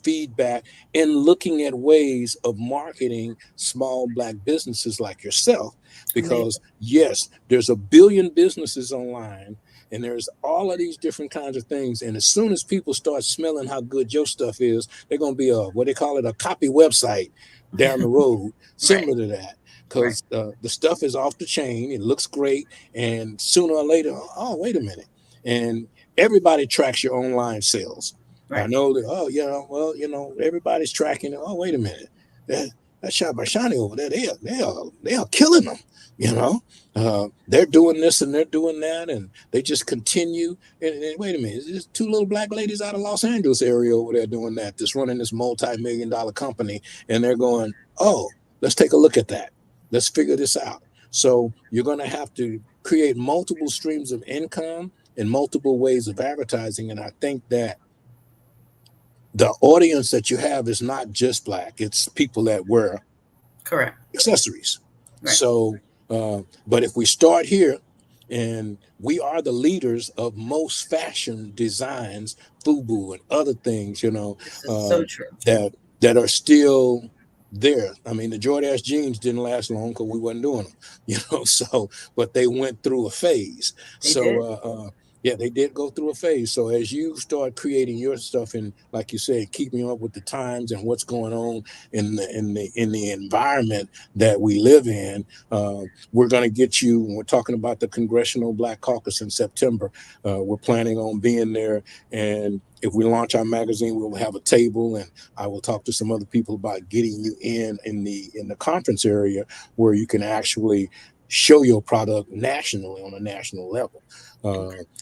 feedback in looking at ways of marketing small black businesses like yourself, because yes, there's a billion businesses online and there's all of these different kinds of things. And as soon as people start smelling how good your stuff is, they're going to be what they call it, a copy website down the road, similar to that. Because the stuff is off the chain, it looks great, and sooner or later, oh, wait a minute, and everybody tracks your online sales. Right. I know that. Everybody's tracking it. Oh, wait a minute, that Shop by Shani over there, they are killing them. They're doing this and they're doing that, and they just continue. And wait a minute, there's two little black ladies out of Los Angeles area over there doing that. That's running this multi-million-dollar company, and they're going, oh, let's take a look at that. Let's figure this out. So you're going to have to create multiple streams of income and multiple ways of advertising. And I think that the audience that you have is not just black. It's people that wear Correct. accessories. Right. So, but if we start here, and we are the leaders of most fashion designs, FUBU and other things, This is so true. that are still there. I mean, the Jordache jeans didn't last long because we wasn't doing them, so, but they went through a phase. Yeah, they did go through a phase. So as you start creating your stuff and, like you said, keeping up with the times and what's going on in the environment that we live in, we're going to get you. When we're talking about the Congressional Black Caucus in September, we're planning on being there. And if we launch our magazine, we'll have a table, and I will talk to some other people about getting you in the conference area where you can actually show your product nationally on a national level.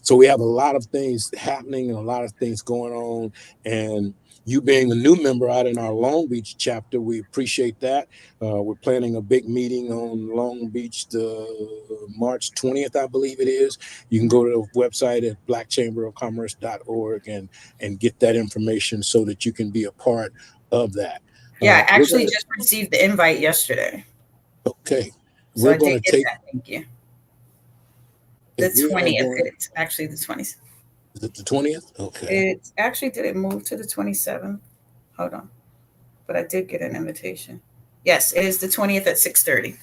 So we have a lot of things happening and a lot of things going on. And you being a new member out in our Long Beach chapter, we appreciate that. We're planning a big meeting on Long Beach, March 20th, I believe it is. You can go to the website at blackchamberofcommerce.org and get that information so that you can be a part of that. Yeah, I actually just received the invite yesterday. Okay. So we're going to take that. Thank you. The 20th. It's actually the 20th. Is it the 20th? Okay. It's actually, did it move to the 27th? Hold on. But I did get an invitation. Yes, it is the 20th at 6:30.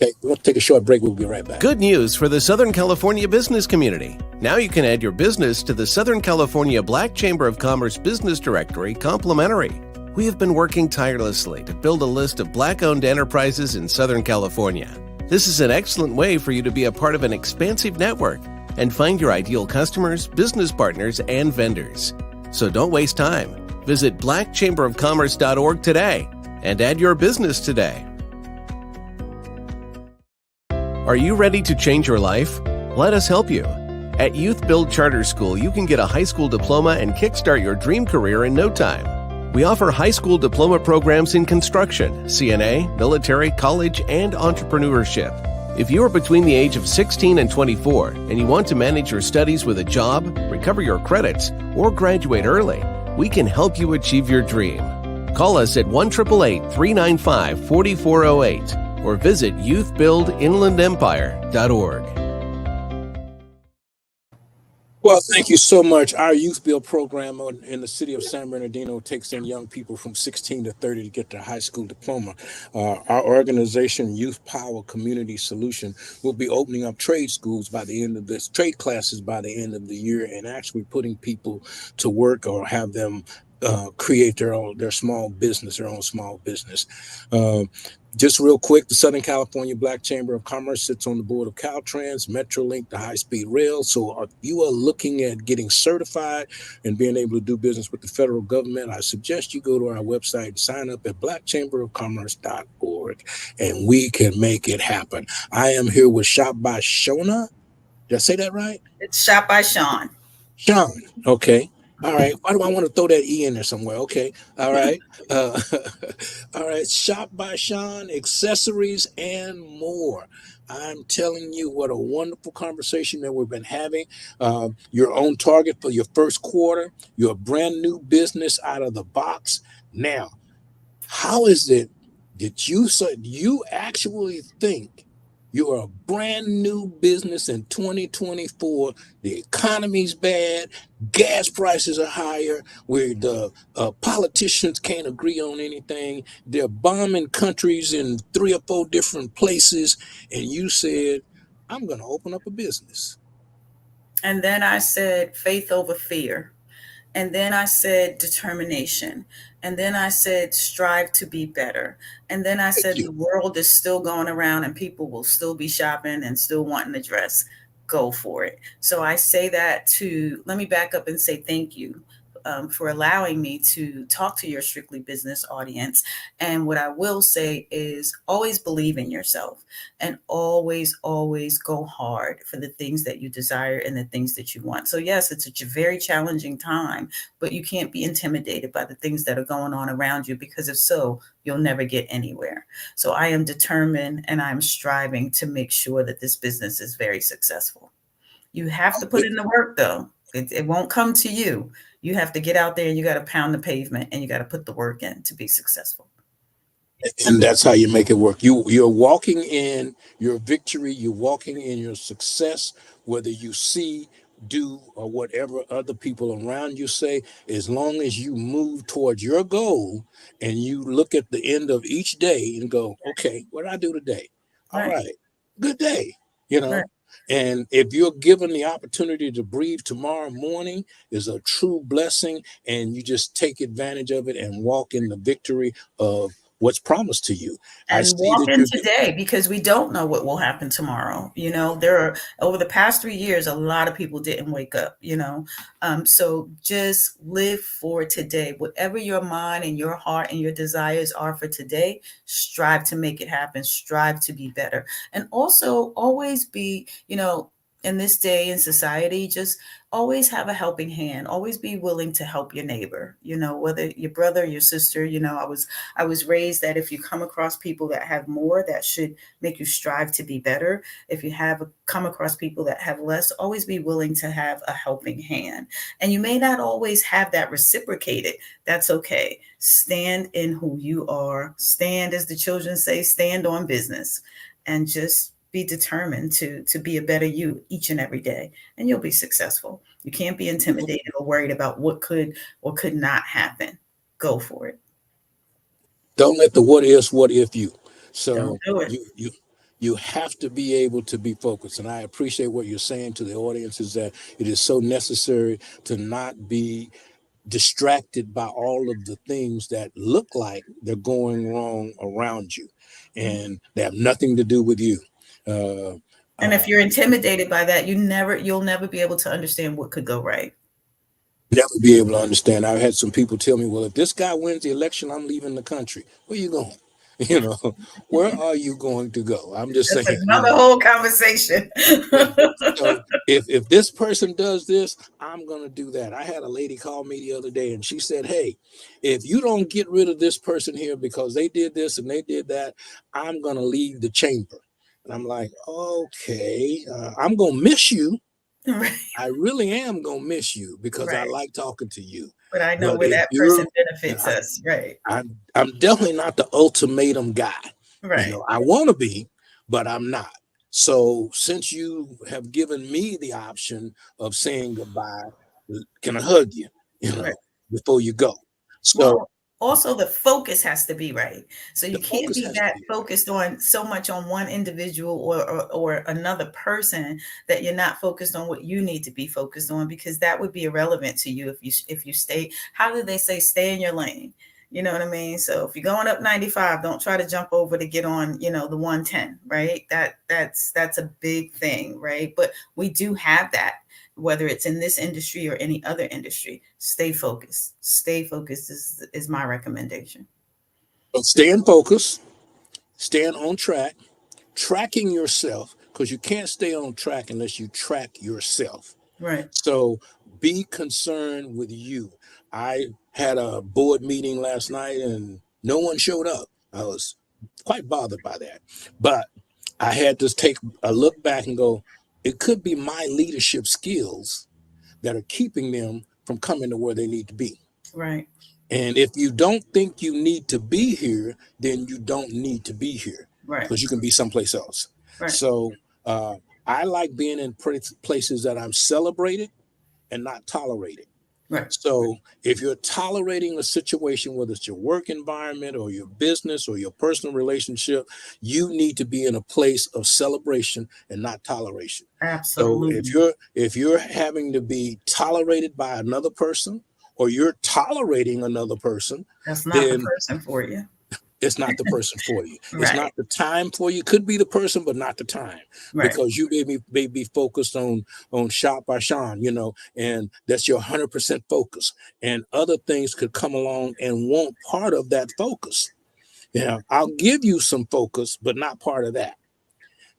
Okay, we'll take a short break. We'll be right back. Good news for the Southern California business community. Now you can add your business to the Southern California Black Chamber of Commerce Business Directory complimentary. We have been working tirelessly to build a list of Black-owned enterprises in Southern California. This is an excellent way for you to be a part of an expansive network and find your ideal customers, business partners, and vendors. So don't waste time. Visit blackchamberofcommerce.org today and add your business today. Are you ready to change your life? Let us help you. At Youth Build Charter School, you can get a high school diploma and kickstart your dream career in no time. We offer high school diploma programs in construction, CNA, military, college, and entrepreneurship. If you are between the age of 16 and 24 and you want to manage your studies with a job, recover your credits, or graduate early, we can help you achieve your dream. Call us at 1-888-395-4408 or visit youthbuildinlandempire.org. Well, thank you so much. Our Youth Build program in the city of San Bernardino takes in young people from 16 to 30 to get their high school diploma. Our organization, Youth Power Community Solution, will be opening up trade schools by the end of this, trade classes by the end of the year, and actually putting people to work or have them create their own small business. Just real quick, the Southern California Black Chamber of Commerce sits on the board of Caltrans, Metrolink, the high-speed rail. So if you are looking at getting certified and being able to do business with the federal government, I suggest you go to our website and sign up at blackchamberofcommerce.org, and we can make it happen. I am here with Shop by Shona. Did I say that right? It's Shop by Sean. Sean, okay. All right. Why do I want to throw that E in there somewhere? Okay. All right. All right. Shop by Sean, accessories and more. I'm telling you, what a wonderful conversation that we've been having. Your own target for your first quarter, your brand new business out of the box. Now, how is it that you actually think you're a brand new business in 2024? The economy's bad. Gas prices are higher. Where the politicians can't agree on anything. They're bombing countries in 3 or 4 different places. And you said, I'm going to open up a business. And then I said, faith over fear. And then I said, determination. And then I said, strive to be better. And then I said, the world is still going around and people will still be shopping and still wanting to dress. Go for it. So I say that let me back up and say thank you for allowing me to talk to your Strictly Business audience. And what I will say is always believe in yourself and always, always go hard for the things that you desire and the things that you want. So yes, it's a very challenging time, but you can't be intimidated by the things that are going on around you, because if so, you'll never get anywhere. So I am determined and I'm striving to make sure that this business is very successful. You have to put in the work though. It won't come to you. You have to get out there and you got to pound the pavement and you got to put the work in to be successful. And that's how you make it work. You're walking in your victory. You're walking in your success, whether you see, do, or whatever other people around you say. As long as you move towards your goal and you look at the end of each day and go, okay, what did I do today? All right. Good day. Right. And if you're given the opportunity to breathe tomorrow morning, is a true blessing, and you just take advantage of it and walk in the victory of what's promised to you. And walk in today, because we don't know what will happen tomorrow. There are, over the past 3 years, a lot of people didn't wake up, so just live for today. Whatever your mind and your heart and your desires are for today, strive to make it happen, strive to be better. And also always be, in this day in society, just always have a helping hand, always be willing to help your neighbor, whether your brother, your sister. I was raised that if you come across people that have more, that should make you strive to be better. If you come across people that have less, always be willing to have a helping hand. And you may not always have that reciprocated. That's okay. Stand in who you are. Stand, as the children say, stand on business, and just be determined to be a better you each and every day, and you'll be successful. You can't be intimidated or worried about what could or could not happen. Go for it. Don't let the what if you. So Don't do it. You have to be able to be focused. And I appreciate what you're saying to the audience, is that it is so necessary to not be distracted by all of the things that look like they're going wrong around you, and they have nothing to do with you. And if you're intimidated by that, you'll never be able to understand what could go right. Never be able to understand. I've had some people tell me, well, if this guy wins the election, I'm leaving the country. Where you going? You know, where are you going to go? I'm just That's saying. another whole conversation. So if this person does this, I'm going to do that. I had a lady call me the other day and she said, hey, if you don't get rid of this person here because they did this and they did that, I'm going to leave the chamber. And I'm like, okay, I'm going to miss you. Right. I really am going to miss you because I Right. like talking to you. But I know But where if that you're- person benefits us. Right. I'm definitely not the ultimatum guy. Right. You know, I want to be, but I'm not. So since you have given me the option of saying goodbye, can I hug you, Right. before you go? So Well, also the focus has to be right. So you The can't focus be has to that be right. focused on so much on one individual or another person that you're not focused on what you need to be focused on, because that would be irrelevant to you if you stay. How do they say, stay in your lane? You know what I mean? So if you're going up 95, don't try to jump over to get on, the 110, right? That's a big thing, right? But we do have that, whether it's in this industry or any other industry. Stay focused. Stay focused is my recommendation. staying focused, staying on track, tracking yourself, because you can't stay on track unless you track yourself. Right. So be concerned with you. I had a board meeting last night and no one showed up. I was quite bothered by that. But I had to take a look back and go, it could be my leadership skills that are keeping them from coming to where they need to be. Right. And if you don't think you need to be here, then you don't need to be here, Right. because you can be someplace else. Right. So I like being in places that I'm celebrated and not tolerated. Right. So if you're tolerating a situation, whether it's your work environment or your business or your personal relationship, you need to be in a place of celebration and not toleration. Absolutely. So if you're having to be tolerated by another person, or you're tolerating another person, that's not the then person for you. it's not the person for you. It's Right. not the time for you. Could be the person, but not the time. Right. Because you may be focused on Shop by Sean, and that's your 100% focus. And other things could come along and want part of that focus. I'll give you some focus, but not part of that.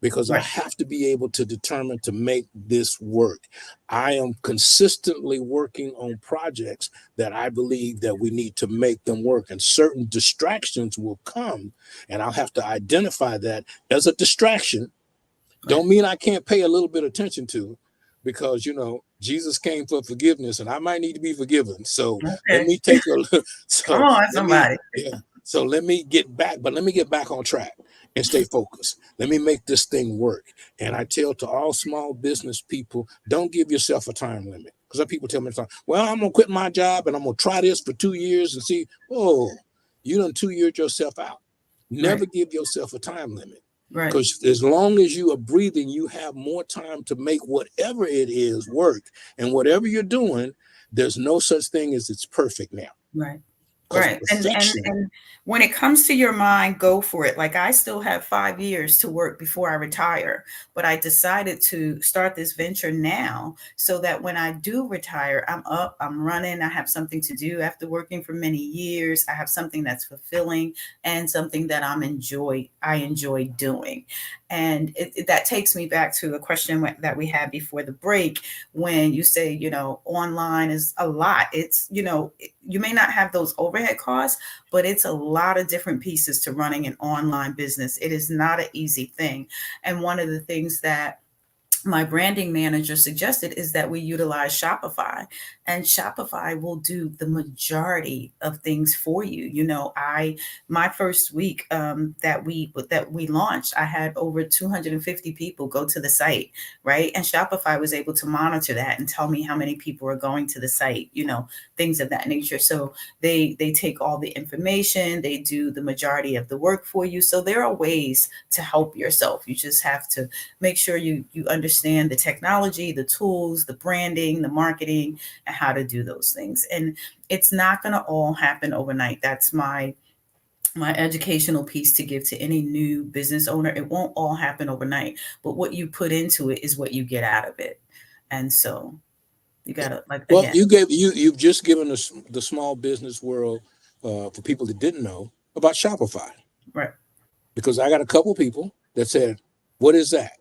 Because I Right. have to be able to determine to make this work. I am consistently working on projects that I believe that we need to make them work, and certain distractions will come, and I'll have to identify that as a distraction. Don't mean I can't pay a little bit of attention to, because Jesus came for forgiveness, and I might need to be forgiven. So let me take a look. Come on, somebody. So let me get back, but let me get back on track and stay focused. Let me make this thing work. And I tell to all small business people, don't give yourself a time limit. Because some people tell me, well, I'm going to quit my job and I'm going to try this for 2 years and see, you done 2 years yourself out. Never Right. give yourself a time limit. Right. Because as long as you are breathing, you have more time to make whatever it is work. And whatever you're doing, there's no such thing as it's perfect now. Right. Right. And Perfection- when it comes to your mind, go for it. Like, I still have 5 years to work before I retire, but I decided to start this venture now so that when I do retire, I'm up, I'm running, I have something to do after working for many years. I have something that's fulfilling and something that I enjoy doing. And that takes me back to a question that we had before the break, when you say, online is a lot. It's, you may not have those overhead costs, but it's a lot of different pieces to running an online business. It is not an easy thing. And one of the things that my branding manager suggested is that we utilize Shopify, and Shopify will do the majority of things for you. My first week that we launched, I had over 250 people go to the site, right? And Shopify was able to monitor that and tell me how many people are going to the site, things of that nature. So they take all the information, they do the majority of the work for you. So there are ways to help yourself. You just have to make sure you understand understand the technology, the tools, the branding, the marketing, and how to do those things. And it's not going to all happen overnight. That's my educational piece to give to any new business owner. It won't all happen overnight, but what you put into it is what you get out of it. And so you gotta, like, Well, again, you've just given us the small business world, for people that didn't know about Shopify, right. because I got a couple people that said, "What is that?"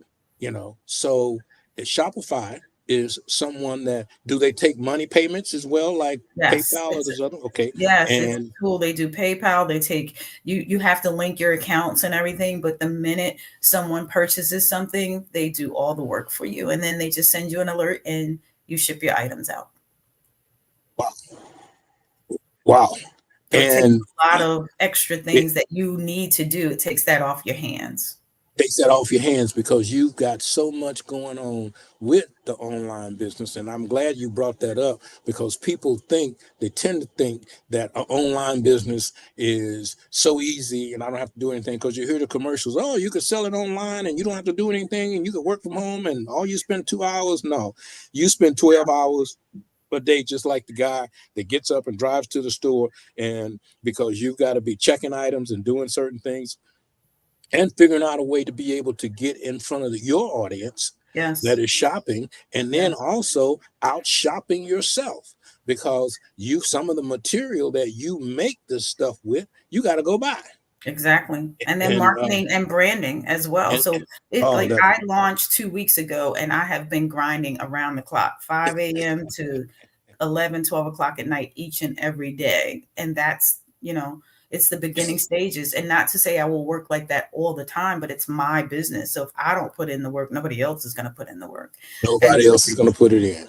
So Shopify is someone that, do they take money payments as well, like Yes, PayPal or it's those other? Okay, yes, it's and cool. They do PayPal. They take you have to link your accounts and everything, but the minute someone purchases something, they do all the work for you. And then they just send you an alert and you ship your items out. wow, wow, So it takes and a lot of extra it things that you need to do. It takes that off your hands. takes that off your hands because you've got so much going on with the online business. And I'm glad you brought that up, because they tend to think that an online business is so easy and I don't have to do anything, because you hear the commercials, oh, you could sell it online and you don't have to do anything and you could work from home and all you spend 2 hours. No, you spend 12 hours a day, just like the guy that gets up and drives to the store. And because you've got to be checking items and doing certain things and figuring out a way to be able to get in front of your audience that Yes. is shopping, and then Yes. also out shopping yourself, because some of the material that you make this stuff with, you got to go buy. Exactly. And then And marketing and branding as well. and So oh, like, I launched 2 weeks ago and I have been grinding around the clock, 5 a.m. to 11, 12 o'clock at night, each and every day. And that's, it's the beginning stages. And not to say I will work like that all the time, but it's my business. So if I don't put in the work, nobody else is going to put in the work. And nobody else is going to put it in.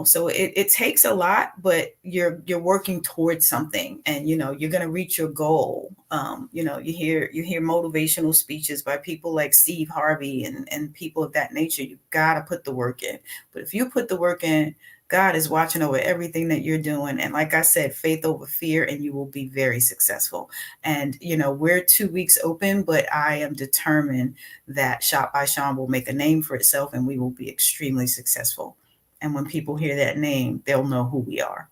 So it takes a lot, but you're working towards something, and you're going to reach your goal. You hear motivational speeches by people like Steve Harvey and people of that nature. You got to put the work in. But if you put the work in, God is watching over everything that you're doing. And like I said, faith over fear, and you will be very successful. And we're 2 weeks open, but I am determined that Shop by Sean will make a name for itself, and we will be extremely successful. And when people hear that name, they'll know who we are.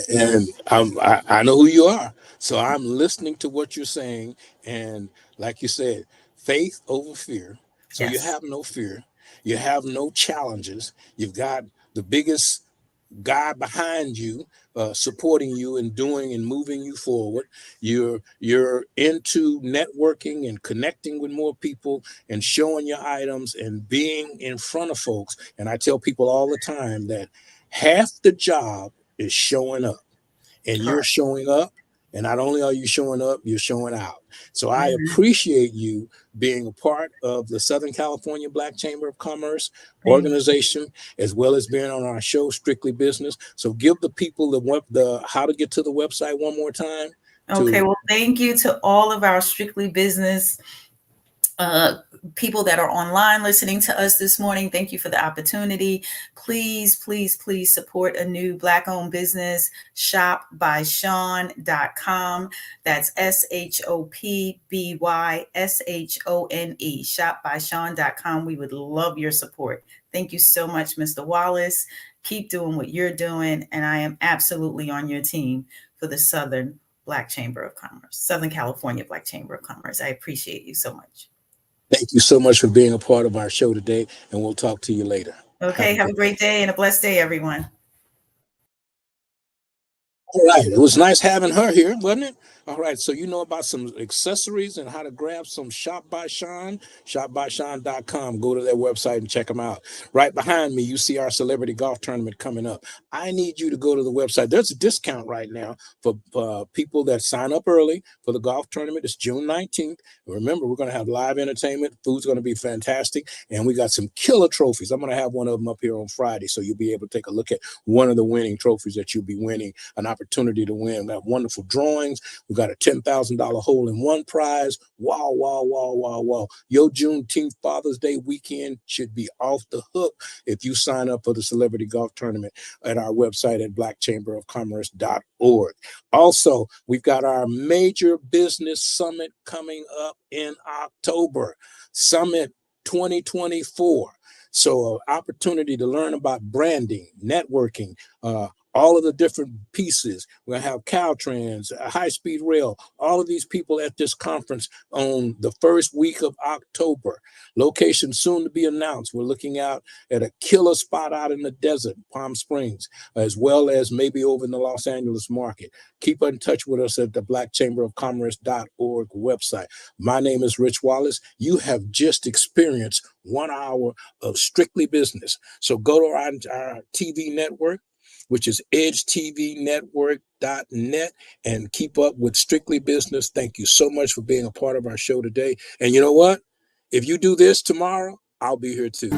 And I know who you are. So I'm listening to what you're saying. And like you said, faith over fear. So you Yes. have no fear. You have no challenges. You've got the biggest guy behind you, supporting you and doing and moving you forward. You're into networking and connecting with more people and showing your items and being in front of folks. And I tell people all the time that half the job is showing up, and you're Correct. showing up. And not only are you showing up, you're showing out. So I Mhm. appreciate you being a part of the Southern California Black Chamber of Commerce Thank you. organization, as well as being on our show, Strictly Business. So give the people the how to get to the website one more time. Okay, well, thank you to all of our Strictly Business people that are online listening to us this morning. Thank you for the opportunity. Please, please, please support a new Black-owned business, shopbyshone.com. That's SHOPBYSHONE, shopbyshone.com. We would love your support. Thank you so much, Mr. Wallace. Keep doing what you're doing, and I am absolutely on your team for the Southern Black Chamber of Commerce, Southern California Black Chamber of Commerce. I appreciate you so much. Thank you so much for being a part of our show today, and we'll talk to you later. Okay, have a great day and a blessed day, everyone. All right. It was nice having her here, wasn't it? All right. So you know about some accessories and how to grab some Shop by Sean, shopbysean.com. Go to their website and check them out. Right behind me, you see our celebrity golf tournament coming up. I need you to go to the website. There's a discount right now for people that sign up early for the golf tournament. It's June 19th. Remember, we're going to have live entertainment. Food's going to be fantastic. And we got some killer trophies. I'm going to have one of them up here on Friday. So you'll be able to take a look at one of the winning trophies that you'll be winning, an opportunity to win. We have wonderful drawings. We got a $10,000 hole-in-one prize. Wow, wow, wow, wow, wow. Your Juneteenth Father's Day weekend should be off the hook if you sign up for the Celebrity Golf Tournament at our website at blackchamberofcommerce.org. Also, we've got our major business summit coming up in October. Summit 2024. So opportunity to learn about branding, networking, all of the different pieces. We're going to have Caltrans, High Speed Rail, all of these people at this conference on the first week of October. Location soon to be announced. We're looking out at a killer spot out in the desert, Palm Springs, as well as maybe over in the Los Angeles market. Keep in touch with us at the blackchamberofcommerce.org website. My name is Rich Wallace. You have just experienced 1 hour of strictly business. So go to our TV network, which is edgetvnetwork.net, and keep up with Strictly Business. Thank you so much for being a part of our show today. And you know what? If you do this tomorrow, I'll be here too.